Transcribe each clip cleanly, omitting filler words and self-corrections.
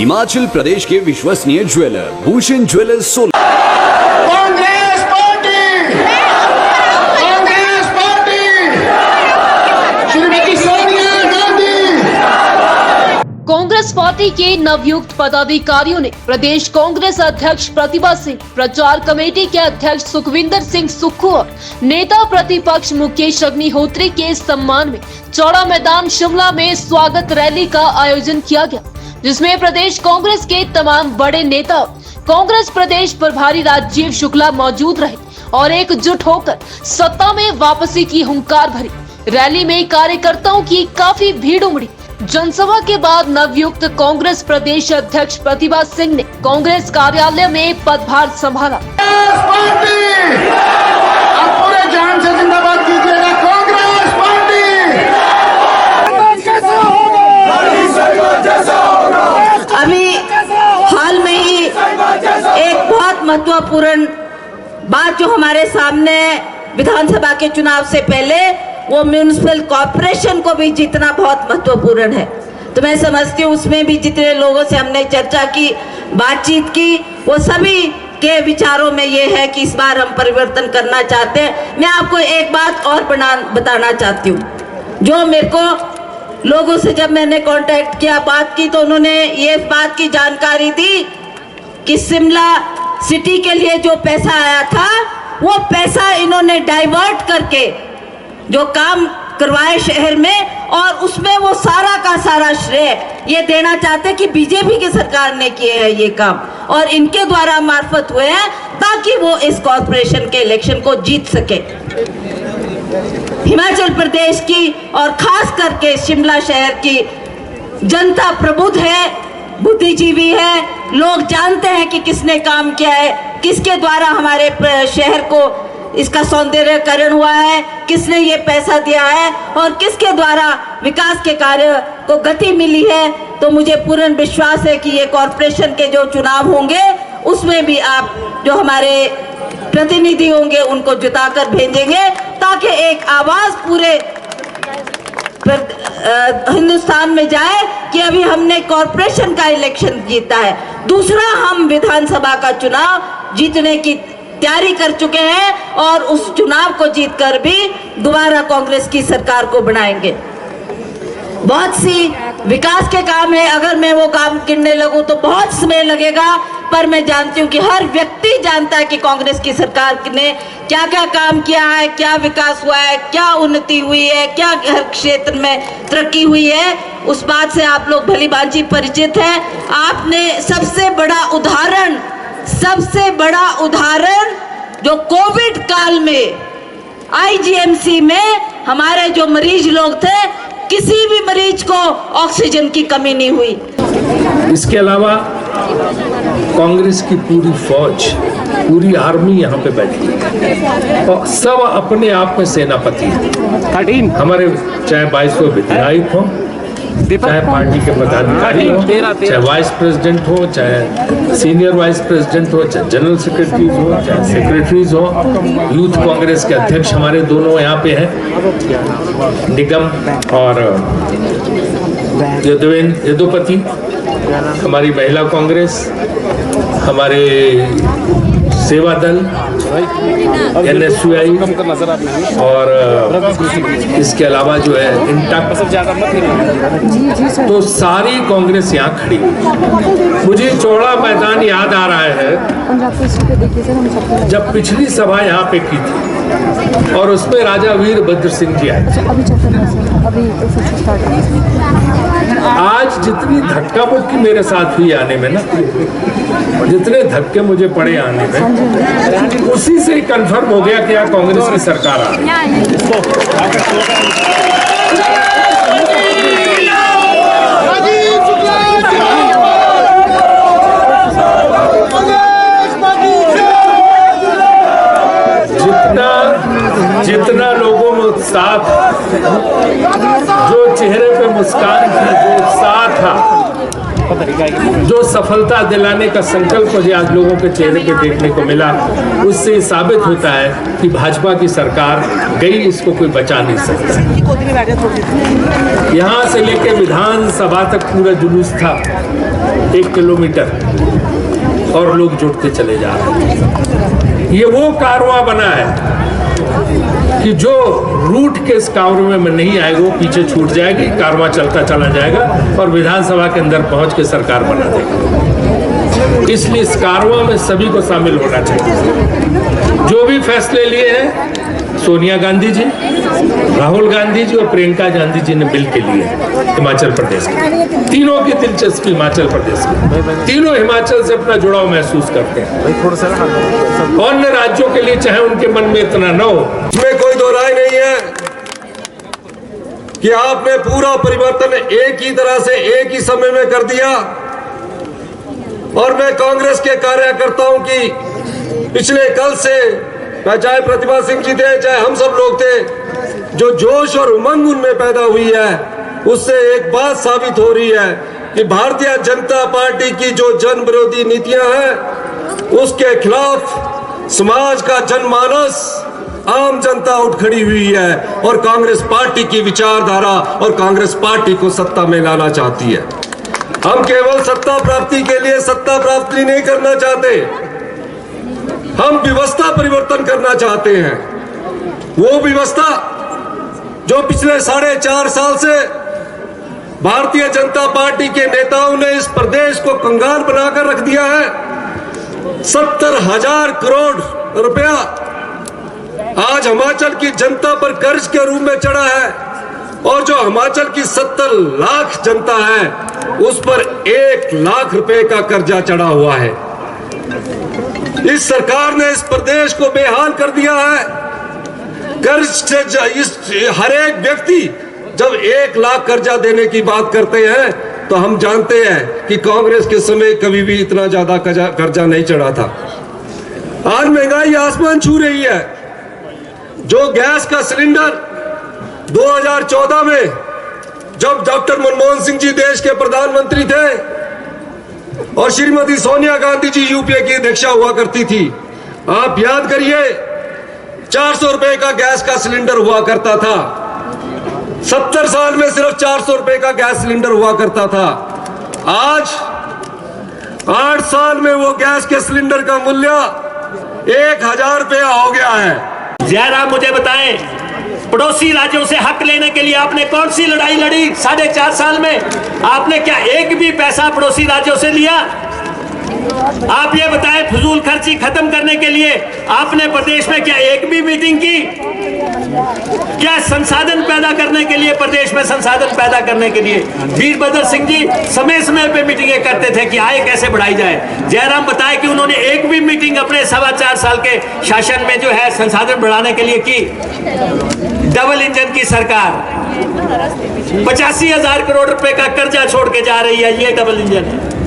हिमाचल प्रदेश के विश्वसनीय jeweller Bhushan jewellers Solan. Congress party, Congress party, Shrimati Sonia Gandhi. Congress party के नवयुक्त पदाधिकारियों ने प्रदेश कांग्रेस अध्यक्ष प्रतिभा सिंह, प्रचार कमेटी के अध्यक्ष सुखविंदर सिंह सुक्खू और नेता प्रतिपक्ष मुकेश अग्निहोत्री के सम्मान में चौड़ा मैदान शिमला में स्वागत रैली का आयोजन किया गया, जिसमें प्रदेश कांग्रेस के तमाम बड़े नेता, कांग्रेस प्रदेश प्रभारी राजीव शुक्ला मौजूद रहे और एकजुट होकर सत्ता में वापसी की हुंकार भरी। रैली में कार्यकर्ताओं की काफी भीड़ उमड़ी। जनसभा के बाद नवयुक्त कांग्रेस प्रदेश अध्यक्ष प्रतिभा सिंह ने कांग्रेस कार्यालय में पदभार संभाला। कांग्रेस पार्टी, आप पूरे जान से जिंदाबाद कीजिएगा। कांग्रेस पार्टी अभी हाल में ही एक बहुत महत्वपूर्ण बात जो हमारे सामने विधानसभा के चुनाव से पहले वो म्यूनिसिपल कॉर्पोरेशन को भी जीतना बहुत महत्वपूर्ण है। तो मैं समझती हूँ उसमें भी जितने लोगों से हमने चर्चा की, बातचीत की, वो सभी के विचारों में ये है कि इस बार हम परिवर्तन करना चाहते हैं। मैं आपको एक बात और बताना चाहती हूँ, जो मेरे को लोगों से जब मैंने कांटेक्ट किया, बात की, तो उन्होंने ये बात की जानकारी दी कि शिमला सिटी के लिए जो पैसा आया था वो पैसा इन्होंने डाइवर्ट करके जो काम करवाए शहर में, और उसमें वो सारा का सारा श्रेय ये देना चाहते कि बीजेपी की सरकार ने किए हैं ये काम और इनके द्वारा मार्फत हुए हैं, ताकि वो इस कॉर्पोरेशन के इलेक्शन को जीत सके। हिमाचल प्रदेश की और खास करके शिमला शहर की जनता प्रबुद्ध है, बुद्धिजीवी है, लोग जानते हैं कि किसने काम किया है, किसके द्वारा हमारे शहर को इसका सौंदर्यकरण हुआ है, किसने ये पैसा दिया है और किसके द्वारा विकास के कार्य को गति मिली है। तो मुझे पूर्ण विश्वास है कि ये कॉर्पोरेशन के जो चुनाव होंगे उसमें भी आप जो हमारे प्रतिनिधि होंगे उनको जुटाकर भेजेंगे, ताकि एक आवाज पूरे हिंदुस्तान में जाए कि अभी हमने कॉर्पोरेशन का इलेक्शन जीता है। दूसरा, हम विधानसभा का चुनाव जीतने की तैयारी कर चुके हैं और उस चुनाव को जीतकर भी दोबारा कांग्रेस की सरकार को बनाएंगे। बहुत सी विकास के काम है, अगर मैं वो काम गिनने लगूं तो बहुत समय लगेगा, पर मैं जानती हूँ कि हर व्यक्ति जानता है कि कांग्रेस की सरकार ने क्या क्या काम किया है, क्या विकास हुआ है, क्या उन्नति हुई है, क्या हर क्षेत्र में तरक्की हुई है। उस बात से आप लोग भली भांति परिचित हैं। आपने सबसे बड़ा उदाहरण जो कोविड काल में आईजीएमसी में हमारे जो मरीज लोग थे, किसी भी मरीज को ऑक्सीजन की कमी नहीं हुई। इसके अलावा कांग्रेस की पूरी फौज, पूरी आर्मी यहाँ पे बैठी है और सब अपने आप में सेनापति हैं। हमारे चाहे 22 विधायक हो, चाहे पार्टी के पदाधिकारी हो, चाहे वाइस प्रेसिडेंट हो, चाहे सीनियर वाइस प्रेसिडेंट हो, चाहे जनरल सेक्रेटरीज हो, चाहे सेक्रेटरीज हो, यूथ कांग्रेस के अध्यक्ष हमारे दोनों यहाँ पे हैं, निगम और यदुपति, हमारी महिला कांग्रेस, हमारे सेवा दल, NSUI और इसके अलावा जो है इंटैक्ट, तो सारी कांग्रेस यहाँ खड़ी। मुझे चौड़ा मैदान याद आ रहा है जब पिछली सभा यहाँ पे की थी और उसमें राजा वीरभद्र सिंह जी आए। आज जितनी धक्का मुक्की मेरे साथ हुई आने में ना, जितने धक्के मुझे पड़े आने में, उसी से ही कंफर्म हो गया कि यहाँ कांग्रेस की सरकार आ रही। जितना लोगों में उत्साह था, जो चेहरे पे मुस्कान थी, जो उत्साह था, जो सफलता दिलाने का संकल्प मुझे आज लोगों के चेहरे पे देखने को मिला, उससे साबित होता है कि भाजपा की सरकार गई, इसको कोई बचा नहीं सकता। यहाँ से लेके विधानसभा तक पूरा जुलूस था 1 किलोमीटर, और लोग जुटते चले जा रहे हैं। ये वो कारवां बना है कि जो रूट के इस कारवां में नहीं आएगा वो पीछे छूट जाएगी, कारवां चलता चला जाएगा और विधानसभा के अंदर पहुंच के सरकार बना देगा। इसलिए इस कारवां में सभी को शामिल होना चाहिए। जो भी फैसले लिए हैं सोनिया गांधी जी, राहुल गांधी जी और प्रियंका गांधी जी ने मिल के लिए हिमाचल प्रदेश के, तीनों की दिलचस्पी हिमाचल प्रदेश में, तीनों हिमाचल से अपना जुड़ाव महसूस करते हैं। अन्य राज्यों के लिए चाहे उनके मन में इतना न हो, इसमें कोई दो राय नहीं है कि आपने पूरा परिवर्तन एक ही तरह से एक ही समय में कर दिया। और मैं कांग्रेस के कार्यकर्ताओं की पिछले कल से, चाहे प्रतिभा सिंह जी थे, चाहे हम सब लोग थे, जो जोश और उमंग उनमें पैदा हुई है, उससे एक बात साबित हो रही है कि भारतीय जनता पार्टी की जो जन विरोधी नीतियां हैं उसके खिलाफ समाज का जनमानस, आम जनता उठ खड़ी हुई है और कांग्रेस पार्टी की विचारधारा और कांग्रेस पार्टी को सत्ता में लाना चाहती है। हम केवल सत्ता प्राप्ति के लिए सत्ता प्राप्ति नहीं करना चाहते, हम व्यवस्था परिवर्तन करना चाहते हैं। वो व्यवस्था जो पिछले 4.5 साल से भारतीय जनता पार्टी के नेताओं ने इस प्रदेश को कंगाल बनाकर रख दिया है। 70,000 करोड़ रुपया आज हिमाचल की जनता पर कर्ज के रूप में चढ़ा है, और जो हिमाचल की 70 लाख जनता है उस पर 1 लाख रुपए का कर्जा चढ़ा हुआ है। इस सरकार ने इस प्रदेश को बेहाल कर दिया है। कर्ज से हर एक व्यक्ति जब 1 लाख कर्जा देने की बात करते हैं तो हम जानते हैं कि कांग्रेस के समय कभी भी इतना ज्यादा कर्जा नहीं चढ़ा था। आज महंगाई आसमान छू रही है। जो गैस का सिलेंडर 2014 में जब डॉक्टर मनमोहन सिंह जी देश के प्रधानमंत्री थे और श्रीमती सोनिया गांधी जी यूपीए की अध्यक्षा हुआ करती थी, आप याद करिए 400 रुपए का गैस का सिलेंडर हुआ करता था। 70 साल में सिर्फ 400 रुपए का गैस सिलेंडर हुआ करता था। आज 8 साल में वो गैस के सिलेंडर का मूल्य 1000 रुपया हो गया है। जयराम, मुझे बताएं, पड़ोसी राज्यों से हक लेने के लिए आपने कौन सी लड़ाई लड़ी? 4.5 साल में आपने क्या एक भी पैसा पड़ोसी राज्यों से लिया? आप ये बताएं, फजूल खर्ची खत्म करने के लिए आपने प्रदेश में क्या एक भी मीटिंग की? क्या संसाधन पैदा करने के लिए, प्रदेश में संसाधन पैदा करने के लिए वीरभद्र सिंह जी समय समय पे मीटिंगें करते थे कि आय कैसे बढ़ाई जाए। जयराम बताए कि उन्होंने एक भी मीटिंग अपने 4.25 साल के शासन में जो है संसाधन बढ़ाने के लिए की। डबल इंजन की सरकार 85,000 करोड़ रुपए का कर्जा छोड़ के जा रही है। ये डबल इंजन है।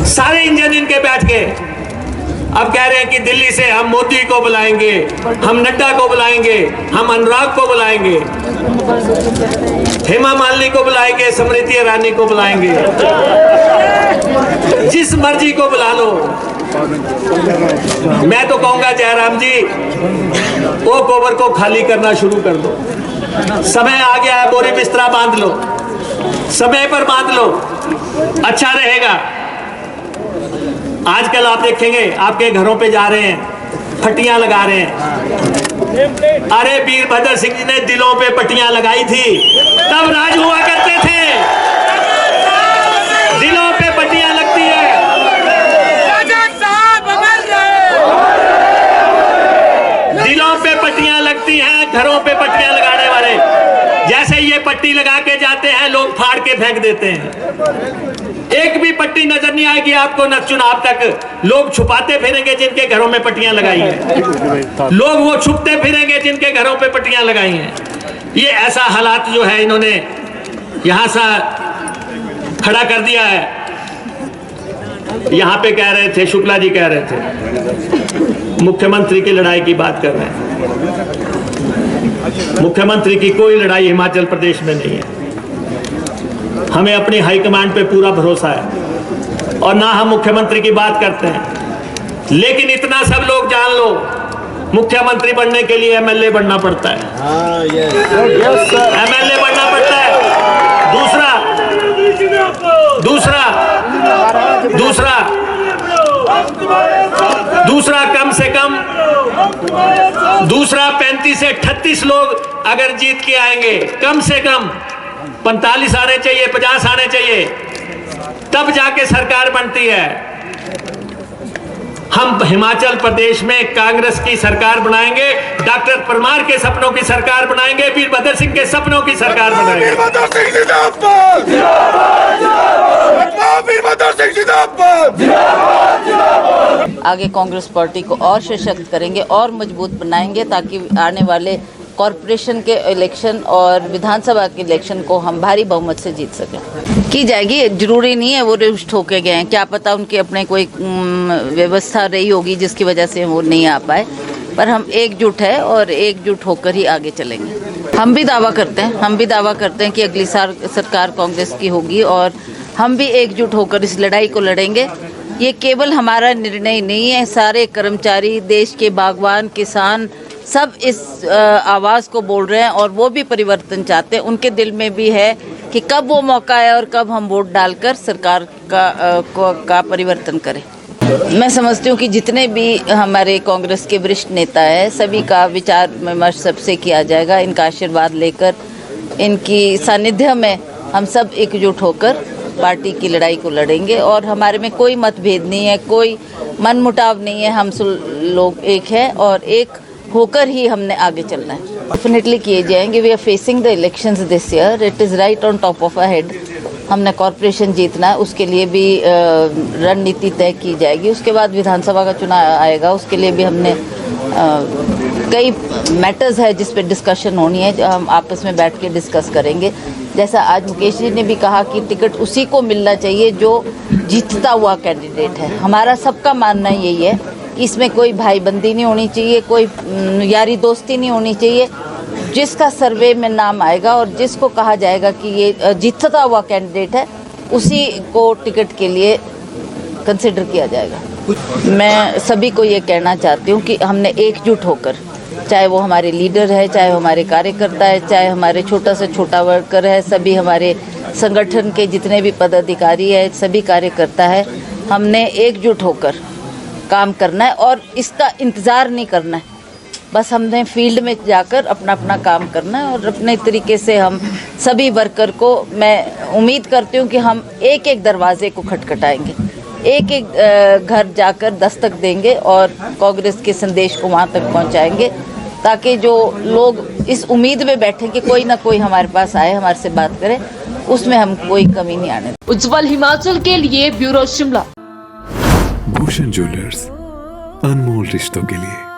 सारे इंजन इनके बैठ के अब कह रहे हैं कि दिल्ली से हम मोदी को बुलाएंगे, हम नड्डा को बुलाएंगे, हम अनुराग को बुलाएंगे, हेमा मालिनी को बुलाएंगे, स्मृति ईरानी को बुलाएंगे, जिस मर्जी को बुला लो। मैं तो कहूंगा जयराम जी, वो गोबर को खाली करना शुरू कर दो। समय आ गया है, बोरी बिस्तरा बांध लो, समय पर बांध लो, अच्छा रहेगा। आजकल आप देखेंगे आपके घरों पे जा रहे हैं, पट्टियां लगा रहे हैं। अरे वीरभद्र सिंह जी ने दिलों पे पट्टियां लगाई थी, तब राज हुआ करते थे। दिलों पे पट्टियां लगती है। दिलों पे पट्टियां लगती हैं, घरों पे पट्टियां लगाने वाले जैसे ये पट्टी लगा के जाते हैं, लोग फाड़ के फेंक देते हैं। एक भी पट्टी नजर नहीं आएगी आपको न चुनाव तक। लोग छुपाते फिरेंगे जिनके घरों में पट्टियां लगाई हैं, लोग वो छुपते फिरेंगे जिनके घरों पे पट्टियां लगाई हैं। ये ऐसा हालात जो है इन्होंने यहां सा खड़ा कर दिया है। यहां पे कह रहे थे, शुक्ला जी कह रहे थे मुख्यमंत्री की लड़ाई की बात कर रहे हैं। मुख्यमंत्री की कोई लड़ाई हिमाचल प्रदेश में नहीं है। हमें अपनी हाईकमांड पे पूरा भरोसा है और ना हम मुख्यमंत्री की बात करते हैं, लेकिन इतना सब लोग जान लो, मुख्यमंत्री बनने के लिए एमएलए बनना पड़ता है। एमएलए बनना पड़ता है। दूसरा कम से कम 35 से 38 लोग अगर जीत के आएंगे, कम से कम 45 आने चाहिए, 50 आने चाहिए, तब जाके सरकार बनती है। हम हिमाचल प्रदेश में कांग्रेस की सरकार बनाएंगे, डॉक्टर परमार के सपनों की सरकार बनाएंगे, वीरभद्र सिंह के सपनों की सरकार बनाएंगे। आगे कांग्रेस पार्टी को और सशक्त करेंगे और मजबूत बनाएंगे ताकि आने वाले कॉरपोरेशन के इलेक्शन और विधानसभा के इलेक्शन को हम भारी बहुमत से जीत सकें। की जाएगी, जरूरी नहीं है वो रुष्ट होके गए हैं, क्या पता उनके अपने कोई व्यवस्था रही होगी जिसकी वजह से वो नहीं आ पाए, पर हम एकजुट है और एकजुट होकर ही आगे चलेंगे। हम भी दावा करते हैं कि अगली सरकार कांग्रेस की होगी और हम भी एकजुट होकर इस लड़ाई को लड़ेंगे। ये केवल हमारा निर्णय नहीं है, सारे कर्मचारी, देश के बागवान, किसान सब इस आवाज़ को बोल रहे हैं और वो भी परिवर्तन चाहते हैं। उनके दिल में भी है कि कब वो मौका है और कब हम वोट डालकर सरकार का परिवर्तन करें। मैं समझती हूँ कि जितने भी हमारे कांग्रेस के वरिष्ठ नेता हैं, सभी का विचार विमर्श सबसे किया जाएगा। इनका आशीर्वाद लेकर, इनकी सानिध्य में हम सब एकजुट होकर पार्टी की लड़ाई को लड़ेंगे और हमारे में कोई मतभेद नहीं है, कोई मनमुटाव नहीं है। हम लोग एक हैं और एक होकर ही हमने आगे चलना है। डेफिनेटली किए जाएंगे। We are facing the elections this year, it is right on top of our head. हमने कॉरपोरेशन जीतना है, उसके लिए भी रणनीति तय की जाएगी। उसके बाद विधानसभा का चुनाव आएगा, उसके लिए भी हमने कई मैटर्स है जिस पे डिस्कशन होनी है, जो हम आपस में बैठ के डिस्कस करेंगे। जैसा आज मुकेश जी ने भी कहा कि टिकट उसी को मिलना चाहिए जो जीतता हुआ कैंडिडेट है। हमारा सबका मानना यही है कि इसमें कोई भाईबंदी नहीं होनी चाहिए, कोई यारी दोस्ती नहीं होनी चाहिए। जिसका सर्वे में नाम आएगा और जिसको कहा जाएगा कि ये जीतता हुआ कैंडिडेट है, उसी को टिकट के लिए कंसिडर किया जाएगा। मैं सभी को ये कहना चाहती हूँ कि हमने एकजुट होकर, चाहे वो हमारे लीडर है, चाहे वो हमारे कार्यकर्ता है, चाहे हमारे छोटा से छोटा वर्कर है, सभी हमारे संगठन के जितने भी पदाधिकारी है, सभी कार्यकर्ता है, हमने एकजुट होकर काम करना है और इसका इंतज़ार नहीं करना है। बस हमने फील्ड में जाकर अपना अपना काम करना है और अपने तरीके से हम सभी वर्कर को, मैं उम्मीद करती हूँ कि हम एक एक दरवाजे को खटखटाएंगे, एक एक घर जाकर दस्तक देंगे और कांग्रेस के संदेश को वहाँ तक पहुँचाएंगे, ताकि जो लोग इस उम्मीद में बैठे कि कोई ना कोई हमारे पास आए, हमारे से बात करे, उसमें हम कोई कमी नहीं आने। उज्जवल हिमाचल के लिए ब्यूरो शिमला। भूषण ज्वेलर्स, अनमोल रिश्तों के लिए।